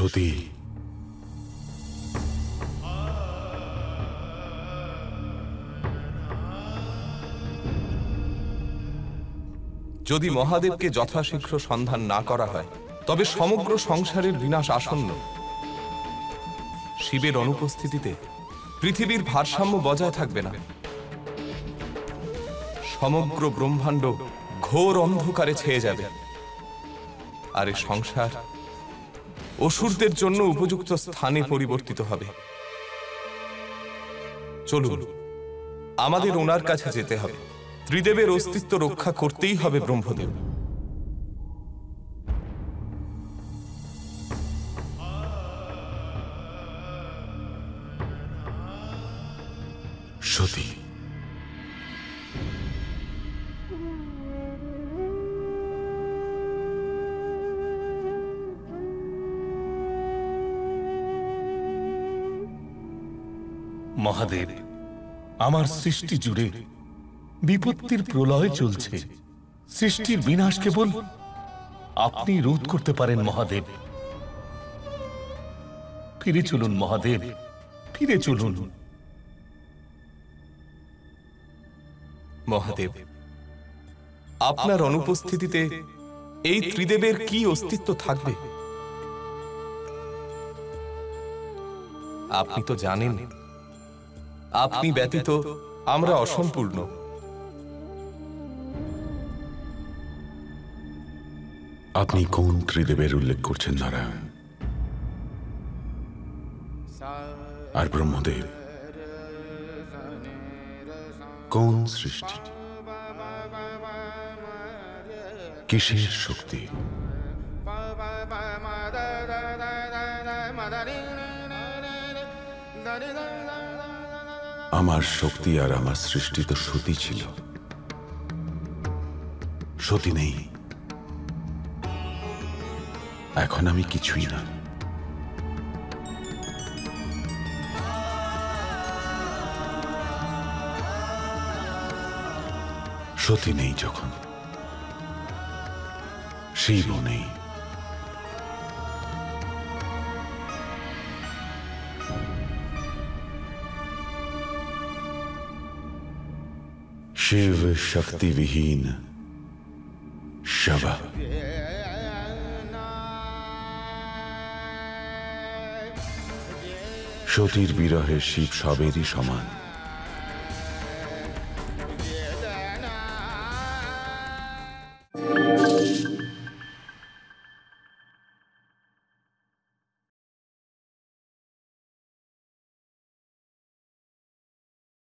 সতী, যদি মহাদেবকে যথাশীঘ্র সন্ধান না করা হয় তবে সমগ্র সংসারের বিনাশ আসন্ন। শিবের অনুপস্থিতিতে পৃথিবীর ভারসাম্য বজায় থাকবে না। সমগ্র ব্রহ্মাণ্ড ঘোর অন্ধকারে ছেয়ে যাবে, আর এ সংসার অসুরদের জন্য উপযুক্ত স্থানে পরিবর্তিত হবে। চলুন, আমাদের ওনার কাছে যেতে হবে। ত্রিদেবের অস্তিত্ব রক্ষা করতেই হবে ব্রহ্মদেব। সতী, মহাদেব, আমার সৃষ্টি জুড়ে বিপত্তির প্রলয় চলছে। সৃষ্টির বিনাশ কেবল আপনি রোধ করতে পারেন মহাদেব। ফিরে চলুন মহাদেব, ফিরে চলুন। মহাদেব, আপনার অনুপস্থিতিতে এই ত্রিদেবের কি অস্তিত্ব থাকবে? আপনি তো জানেন, আপনি ব্যতীত আমরা অসম্পূর্ণ। আপনি কোন ত্রিদেবের উল্লেখ করছেন নারায়ণ? আর ব্রহ্মদেব কোন সৃষ্টি? কিসের শক্তি? আমার শক্তি আর আমার সৃষ্টি তো সতী ছিল, সতী নেই। এখন আমি কিছুই না। সতী নেই যখন, শিবও নেই। शिव शक्ति विहीन शव। সতীর বিরহে শিব সবেরই সমান।